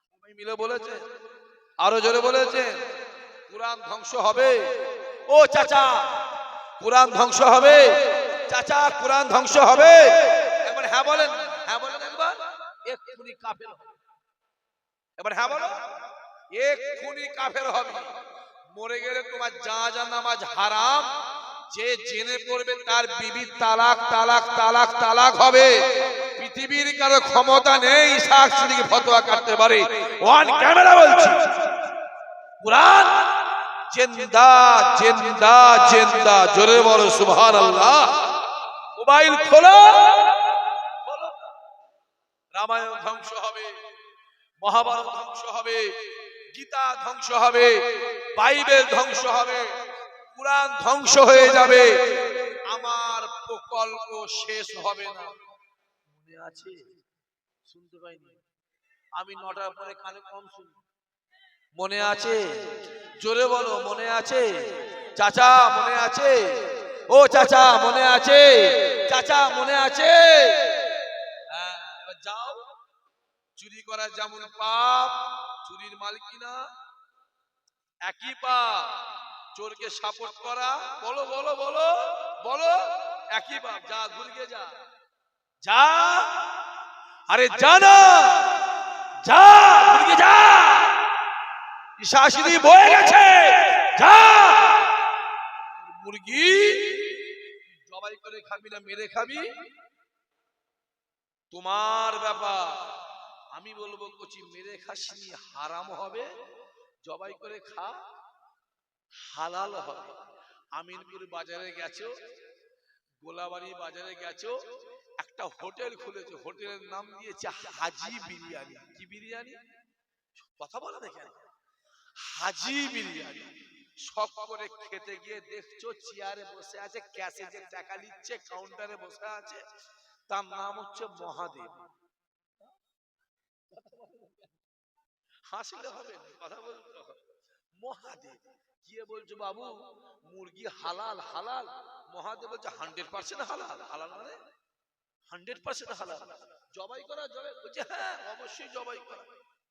সবাই মিলে বলেছে, আরো জোরে বলেছে, কুরআন ধ্বংস হবে, ও চাচা কুরআন ধ্বংস হবে, চাচা কুরআন ধ্বংস হবে, একবার হ্যাঁ বলেন, হ্যাঁ বলেন একবার, এক্ষুনি কাফের হবে, এবার হ্যাঁ বলো, এক্ষুনি কাফের হবে, মরে গেলে তোমার যা নামাজ হারাম, যে জেনে পড়বে তার বিবি তালাক তালাক তালাক তালাক হবে, পৃথিবীর কারো ক্ষমতা নেই সাক্ষী ফতোয়া কাটতে পারে, ওয়ান ক্যামেরা বলছি, কুরআন জিন্দা জিন্দা জিন্দা, জোরে বলো সুবহানাল্লাহ। মোবাইল খোলো, রামায়ণ ধ্বংস হবে, মহাভারত ধ্বংস হবে, গীতা ধ্বংস হবে, বাইবেল ধ্বংস হবে, কুরআন ধ্বংস হয়ে যাবে, আমার প্রকল্প শেষ হবে না, মনে আছে? শুনতে পাইনি আমি, 9টার পরে কানে কম শুনি, মনে আছে? জোরে বলো মনে আছে? চাচা মনে আছে? ও চাচা মনে আছে? চাচা মনে আছে? হ্যাঁ, এবার যাও, চুরি করা যেমন পাপ, চুরির মালিকিনা একই পাপ, চোরকে সাপোর্ট করা, বলো বলো বলো বলো, একই পাপ, যা ঘুরে যা, যা, আরে জানা, যা ঘুরে যা, শাশুড়ি বয়ে গেছে, যা, মুরগি জবাই করে খাবি না মেরে খাবি তোমার ব্যাপার, আমি বলবো কচি মেরে খাসনি হারাম হবে, জবাই করে খা হালাল হবে। আমিনপুর বাজারে গেছো, গোলাবাড়ি বাজারে গেছো, একটা হোটেল খুলেছে, হোটেলের নাম দিয়েছে হাজি বিরিয়ানি। কি বিরিয়ানি? কথা বলে দেখেন, হাজি বিরিয়ানি। শখ করে খেতে গিয়ে দেখছো চেয়ারে বসে আছে, ক্যাশে যে টাকা নিচ্ছে কাউন্টারে বসে আছে, তার নাম হচ্ছে মহাদেব। হাসলে হবে না, কথা বলতে হবে। মহাদেব গিয়ে বলছো বাবু মুরগি হালাল হালাল, মহাদেব বলছে 100% হালাল। হালাল মানে 100% হালাল, জবাই করা জবাই, বলছে হ্যাঁ অবশ্যই জবাই করা।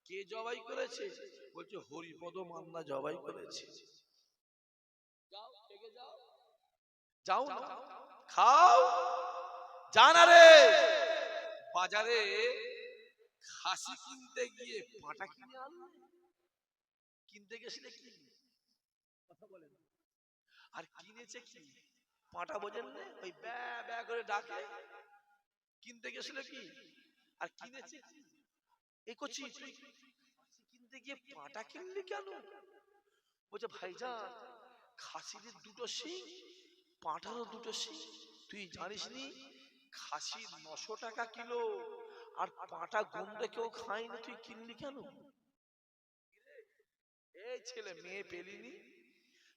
কে জবাই করেছে? বলছে হরিপদ মান্না জবাই করেছে। যাও থেকে যাও, যাও না খাও, জানা রে। বাজারে খাসি কিনতে গিয়ে পাটা কিনে আনলো, কিনতে গেছিলে কি কথা বলেন, আর কিনেছে কি পাটা, বোঝেন না? ওই ব্যা ব্যা করে ডাকে, কিনতে গেছিল কি আর কিনেছে কি? এই করছি তুই কিনতে গিয়ে পাটা কিনলি কেন? বলছে ভাইজান খাসির 2টো শিং, পাঁঠারও 2টো শিং, তুই জানিস নি খাসির 900 টাকা কিলো, আর পাটা গন্ধে কেউ খায়নি, তুই কিনলি কেন? এই ছেলে মেয়ে পেলিনি,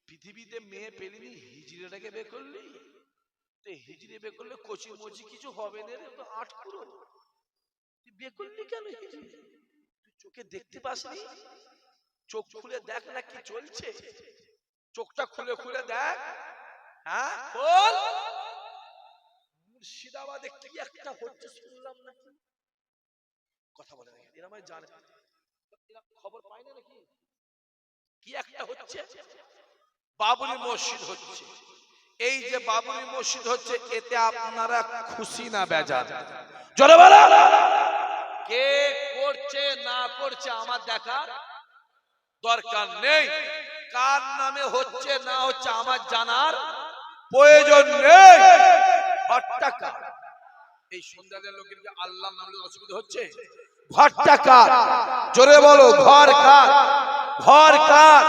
পৃথিবীতে মেয়ে পেলিনি, হিজড়িটাকে বের করলি। হিজড়ি বের করলে কচি মচি কিছু হবে না রে, তো আট পুরো। তুই বিয়ে করলি কেন হিজড়ি? তুই চোখে দেখতে পাসনি? চোখ খুলে দেখ না কি চলছে, চোখটা খুলে খুলে দেখ। হ্যাঁ বল, মুর্শিদাবাদে কি একটা হচ্ছে শুনলাম নাকি? কথা বলে না এরা, মানে জানে এরা খবর পায় না নাকি? কি একটা হচ্ছে, বাবরি মসজিদ হচ্ছে। এই যে বাবরি মসজিদ হচ্ছে, এতে আপনারা খুশি না বেজার? জোরে বলো। কে করছে না করছে আমার দেখার দরকার নেই, কার নামে হচ্ছে না হচ্ছে আমার জানার প্রয়োজন নেই। ঘরটা কার? এই সন্ধ্যাদের লোকের যে আল্লাহর নামে অসুবিধা হচ্ছে, ঘরটা কার? জোরে বলো, ঘর কার? ঘর কার?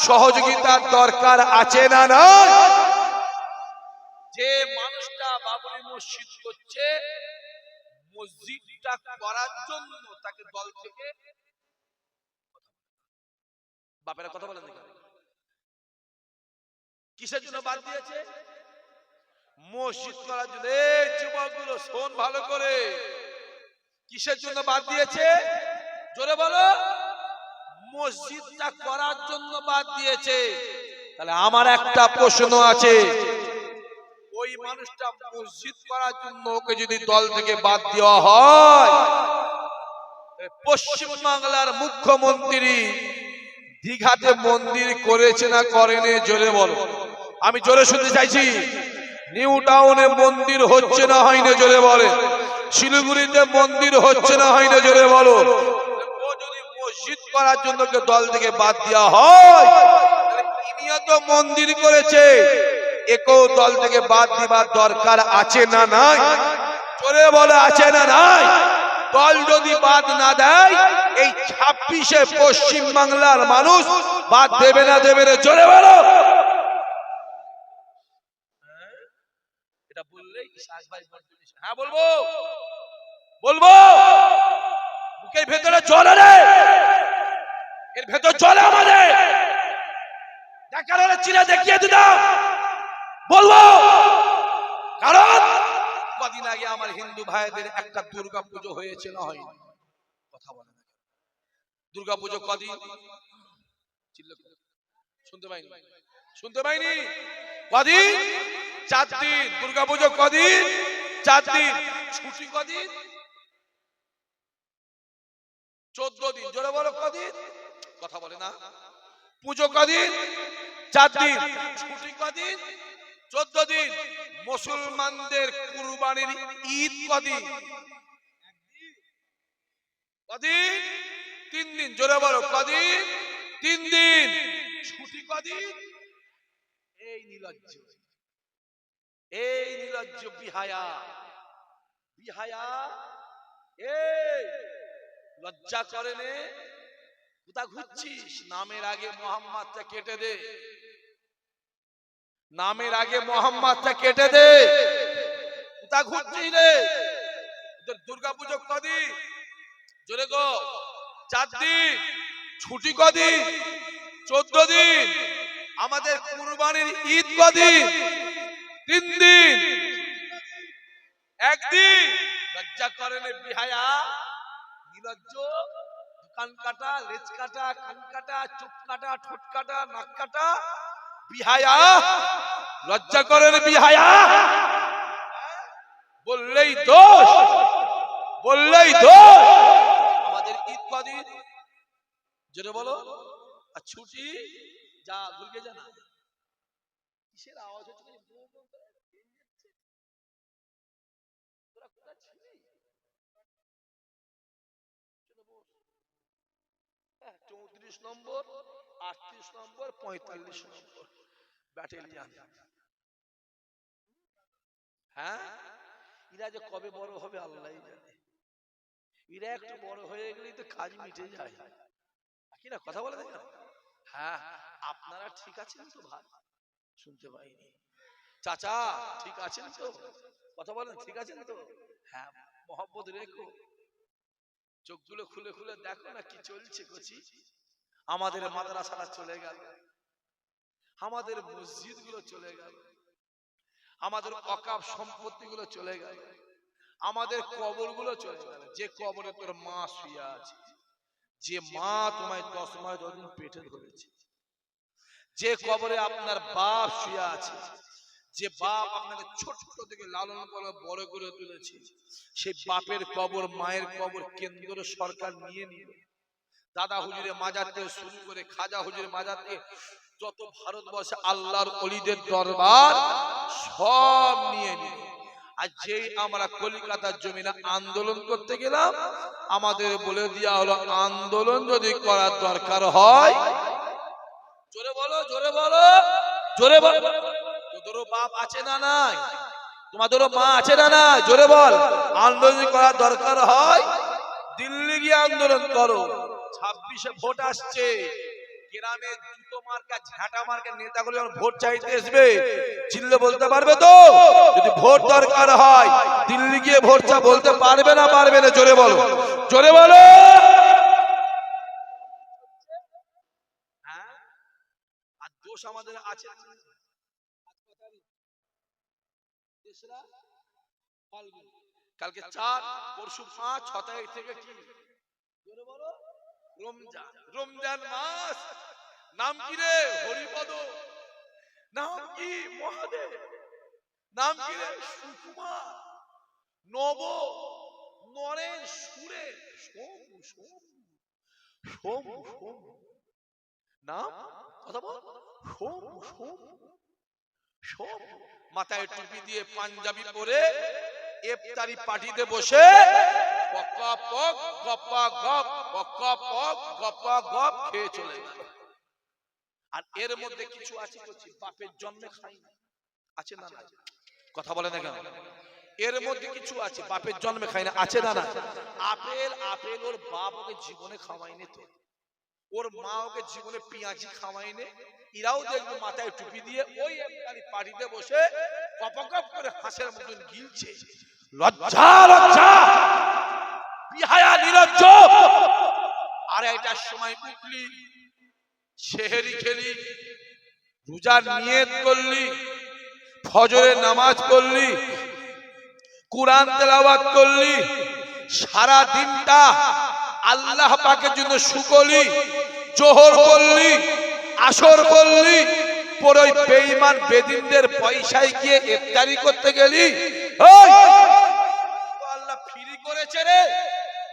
সহযোগিতার দরকার আছে না নয়? যে মানুষটা বাবরি মসজিদ করছে, মসজিদটা করার জন্য তাকে দল থেকে, বাপেরা কথা বলেন না, কিসের জন্য বাদ দিয়েছে? মসজিদ করার জন্য। এই যুবকগুলো শোন ভালো করে, কিসের জন্য বাদ দিয়েছে? জোরে বলো। মসজিদটা করার জন্য বাদ দিয়েছে। তাহলে আমার একটা প্রশ্ন আছে, ওই মানুষটা মসজিদ করার জন্য ওকে যদি দল থেকে বাদ দেওয়া হয়, পশ্চিম বাংলার মুখ্যমন্ত্রী দীঘাতে মন্দির করেছে না করেনি? জোরে বলো, আমি জোরে শুনতে চাইছি। নিউ টাউনে মন্দির হচ্ছে না হয়নি? জোরে বলে। শিলিগুড়িতে মন্দির হচ্ছে না হয়নি? জোরে বলো। ও যদি মসজিদ করার জন্য দল থেকে বাদ দেওয়া হয়, ইনিও তো মন্দির করেছে, একেও দল থেকে বাদ দিবার দরকার আছে না নাই? জোরে বলে, আছে না নাই? দল যদি বাদ না দেয়, এই 26-এ পশ্চিম বাংলার মানুষ বাদ দেবে না, দেবে না? জোরে বলো। এটা বললেই হ্যাঁ বলবো, বলবো। বুকের ভেতরে চলে রে, এর ভেতর চলে আমাদের, দেখার হলে চিনে দেখিয়ে দিতাম, বলবো। কারণ কদিন আগে আমার হিন্দু ভাইদের একটা দুর্গা পুজো হয়েছে না হয়নি? কথা বলে না। দুর্গা পুজো কদিন? শুনতে পাইনি, শুনতে পাইনি? কদিন? 4 দিন। দুর্গা পুজো কদিন? 4 দিন। ছুটি কদিন? 14 দিন। জোরে বলো, কদিন? কথা বলে না। পুজো কদিন? 4 দিন। ছুটি কদিন? 14 দিন। মুসলমানদের কুরবানির ঈদ কদিন? কদিন? 3 দিন। জোরে বলো, কদিন? 3 দিন। ছুটি কদিন? এই নির্লজ্জ, এই নির্লজ্জ বিহায়া, বিহায়া, এই লজ্জা করে নে? কোথা ঘুরছিস? নামের আগে মোহাম্মদটা কেটে দে, নামের আগে মোহাম্মদটা কেটে দে। কোথা ঘুরছিস রে? দুর্গা পুজো কদিন? জোরে গো। 4 দিন। ছুটি কদিন? 14 দিন। আমাদের কুরবানির ঈদ কদিন? 3 দিন। 1 দিন। লজ্জা করে নে বিহায়া, নির্লজ্জ। কান কাটা, লেজ কাটা, কান কাটা, চোখ কাটা, ঠোঁট কাটা, নাক কাটা, বিহায়া, লজ্জা করে নে বিহায়া। বললেই দোষ, বললেই দোষ। আমাদের ঈদ কদিন? জোরে বলো। আর ছুটি? যা দুর্গে জানা। কিসের আওয়াজ হচ্ছে? তোরা কোথায় ছিলি? 34 নম্বর, 38 নম্বর, 45 নম্বর ব্যাটালিয়ন। হ্যাঁ, এরা যে কবে বড় হবে আল্লাহই জানে। এরা একটু বড় হয়ে গেলেই তো কাজ মিটে যায়, কি না? কথা বলে দেখেন। হ্যাঁ, আপনারা ঠিক আছেন তো? ভাই শুনতে পাইনি। চাচা ঠিক আছেন তো? কথা বলেন, ঠিক আছেন তো? হ্যাঁ, মহব্বত রেখো, চোখগুলো খুলে খুলে দেখো না কি চলছে। কচি আমাদের মাদ্রাসাটা চলে গেল, আমাদের মসজিদ গুলো চলে গেল, আমাদের অকাপ সম্পত্তি গুলো চলে গেল, আমাদের কবর গুলো চলে গেল। যে কবরে তোর মা শুয়ে আছে, যে মা তোমায় 10 মাস 10 দিন পেটে ধরেছে, যে কবরে আপনার বাপ শুয়ে আছে, যে বাপ আপনাকে ছোট থেকে লালন পালন বড় করে তুলেছে, সেই বাপের কবর মায়ের কবর কেন্দ্র সরকার নিয়ে নিল। দাদা হুজুরের মাজার থেকে শুরু করে খাজা হুজুরের মাজার থেকে যত ভারতবর্ষে আল্লাহর ওলিদের দরবার সব নিয়ে নিল। আর যেই আমরা কলিকাতার জমিনে আন্দোলন করতে গেলাম, আমাদের বলে দেওয়া হলো আন্দোলন যদি করার দরকার হয়, জোরে বলো জোরে বলো জোরে বলো, তোদেরও বাপ আছে না নাই, তোমাদেরও মা আছে না নাই, জোরে বল। আন্দোলন করার দরকার হয় দিল্লি গিয়ে আন্দোলন করো। 26-এ ভোট আসছে, গ্রামে জুতো মার্কা ঝাঁটা মার্কা নেতাগুলো যখন ভোট চাইতে আসবে, চিল্লে বলতে পারবে তো? যদি ভোট দরকার হয় দিল্লি গিয়ে ভোট চা বলতে পারবে না পারবে না? জোরে বলো জোরে বলো। হ্যাঁ, আর দোষ আমাদের আছে। কালকে 4, পরশু 5, 6 তারিখ থেকে কি জোরে বলো? রমজান। রমজান মাস নাম কি রে? হরিপদ। নাম কি? মহাদেব। নাম কি রে? সুকুমার। নব নরেন সুরেন সোম সোম সোম সোম। নাম কথা বল। সোম সোম সোম। মাথায় টুপি দিয়ে পাঞ্জাবি পরে ইফতারি পার্টিতে বসে পক্কা পক গপ্পা গপ পক্কা পক গপ্পা গপ খেয়ে চলে গেল। আর এর মধ্যে কিছু আছে করছি বাপের জন্মে খাই না, আছে না না? কথা বলে না কেন? এর মধ্যে কিছু আছে বাপের জন্মে খাই না, আছে না না? আপেল আপেল ওর বাপ ওকে জীবনে খাওয়াইনি তো, ওর মা ওকে জীবনে পেঁয়াজি খাওয়াইনি। এরাও দেখবে মাথায় টুপি দিয়ে ওই ইফতারি পার্টিতে বসে কপকপ করে হাঁসের মতন গিলছে। লজ্জা লজ্জা, বিহায়া নিরজ্জ। আর এটার সময় উঠলি, সেহরি খেলি, রোজার নিয়ত করলি, ফজরের নামাজ পড়লি, কুরআন তেলাওয়াত করলি, সারা দিনটা আল্লাহ পাকের জন্য শুকলি, জোহর করলি, আসর করলি, পরে ওই বেঈমান বেদিনদের পয়সায় গিয়ে ইফতারি করতে গেলি। আল্লাহ ফ্রি করেছে রে,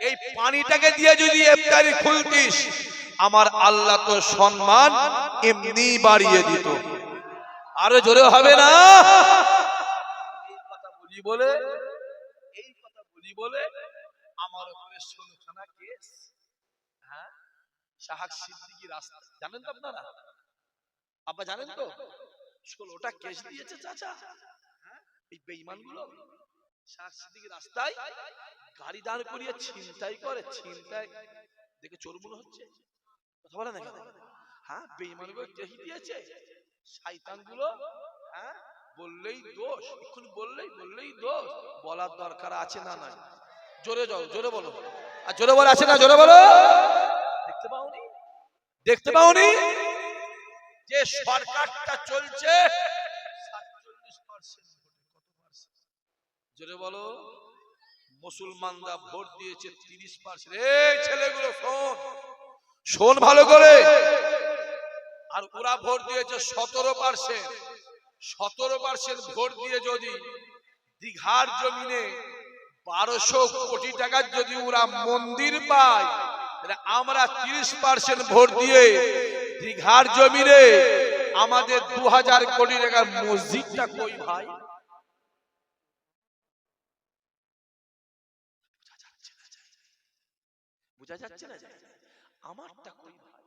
এই পানিটাকে দিয়ে যদি ইফতারি খুলতিস, আমার আল্লাহ তো সম্মান এমনি বাড়িয়ে দিত। আরো জোরে হবে না? এই কথা বলি বলে, এই কথা বলি বলে আমার উপরে 16খানা কেস। হ্যাঁ, শাহাক সিদ্দিকী রাস্তা জানেন তো আপনারা? আপা জানেন তো? 16টা কেস দিয়েছে চাচা। হ্যাঁ, এই বেঈমান গুলো শাহাক সিদ্দিকী রাস্তায় গাড়ি দাঁড় করিয়ে ছিনতাই করে। ছিনতাই দেখে চোর মনে হচ্ছে, কথা বলে না কেন? হ্যাঁ, বেঈমান গুলো দেখি দিয়েছে শয়তান গুলো। হ্যাঁ, বললেই দোষ, এখন বললেই দোষ। বলার দরকার আছে না নাই? জোরে যাও, জোরে বলো। আর জোরে বল আছে না? জোরে বলো। দেখতে পাওনি? দেখতে পাওনি যে সরকারটা চলছে 47%? কত পার্সেন্ট? জোরে বলো। মুসলমানরা ভোট দিয়েছে 30%। এই ছেলেগুলো শোন, শোন ভালো করে। আর ওরা ভোট দিয়েছে 17%। 17% ভোট দিয়ে যদি দীঘার জমিনে 1200 কোটি টাকার যদি ওরা মন্দির পায়, আমরা 30% ভোট দিয়ে দীঘার জমিনে আমাদের 2000 কোটি টাকার মসজিদটা কই ভাই? বুঝা যাচ্ছে না? আমারটা কই ভাই?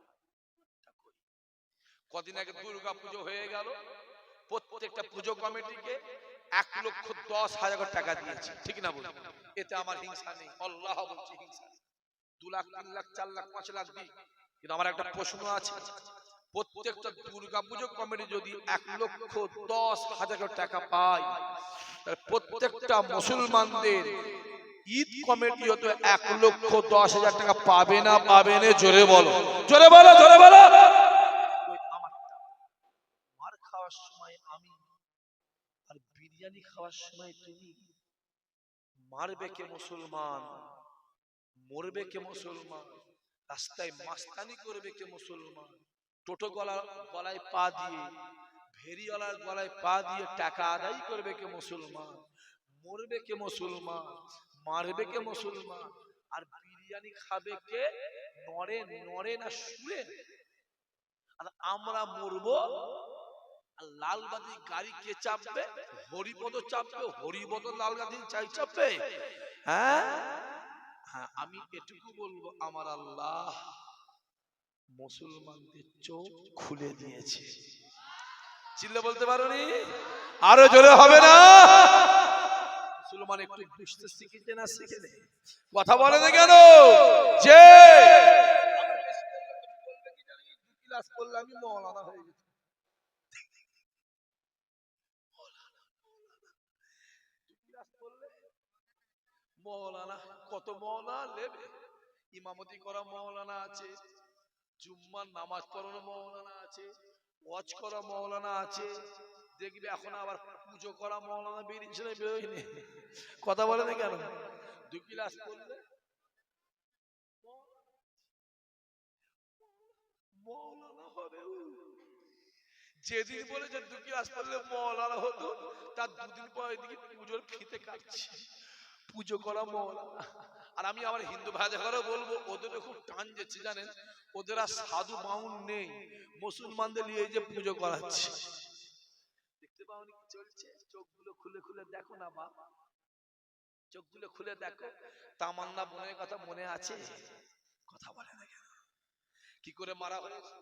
কদিন আগে দুর্গা পুজো হয়ে গেল, প্রত্যেকটা পুজো কমিটিকে 1,10,000 টাকা দিয়েছে, ঠিক না বল? এতে আমার হিংসা নেই, আল্লাহ বলছে হিংসা। 2 লাখ 3 লাখ 4 লাখ 5 লাখ দিই, কিন্তু আমার একটা প্রশ্ন আছে। প্রত্যেকটা দুর্গা পুজো কমিটি যদি 1,10,000 টাকা পায়, প্রত্যেকটা মুসলমানদের ঈদ কমিটি হতো 1,10,000 টাকা পাবে না পাবে না? জোরে বলো, জোরে বলো, জোরে বলো। বিরিয়ানি খাওয়ার সময় তুমি মারবে কে মুসলমান, মরবে কে মুসলমান, রাস্তায় মাস্তানি করবে কে মুসলমান, টোটো গলায় পা দিয়ে, ভেরিওয়ালার গলায় পা দিয়ে টাকা আদায় করবে কে মুসলমান, মরবে কে মুসলমান, মারবে কে মুসলমান, আর বিরিয়ানি খাবে কে নরে নরে না শুয়ে। আর আমরা মরবো, আর লালবাতি গাড়ি কে চাপবে? হরিপদ চাপবে, হরিপদ লালবাতি চাপবে। হ্যাঁ হ্যাঁ, আমি এটুকু বলবো, আমার আল্লাহ মুসলমানদের চোখ খুলে দিয়েছে। চিল্লে বলতে পারোনি? আরো জোরে হবে না? মুসলমান একটু বুঝতে শিখেছে না শিখে নেই? কথা বলে না কেন? যে ক্লাস করলে আমি মওলানা হয়ে গেছি। মওলানা কত মওলানা লেবে, ইমামতি করা মওলানা আছে, জুম্মার নামাজ পড়ানো মওলানা আছে, ওয়াজ করা মওলানা আছে, দেখবে এখন আবার পুজো করা মওলানা বেরিয়েছে না বেরোয়নি? কথা বলে না কেন? 2 ক্লাস করলে মওলানা হবে। যেদিন বলে যে 2 ক্লাস করলে মওলানা হতো, তার 2 দিন পরে দিকে পুজোর ফিতে কাটছে, পুজো করা মওলানা। আর আমি আমার হিন্দু ভাইদেরও বলবো, ওদের খুব টান যাচ্ছে জানেন, ওদের আর সাধু বাউন নেই, মুসলমানদের নিয়ে যে পুজো করাচ্ছে। দেখতে পাওনি কি চলছে? চোখগুলো খুলে খুলে দেখো না বাবা, চোখগুলো খুলে দেখো। তামান্না বোনের কথা মনে আছে? কথা বলে না কেন? কি করে মারা হয়েছে?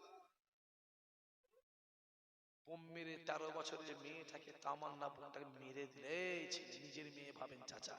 বোম মেরে 13 বছরের মেয়েটাকে, তামান্না বোনটাকে মেরে দিলে, নিজের মেয়ে ভাবেন চাচা।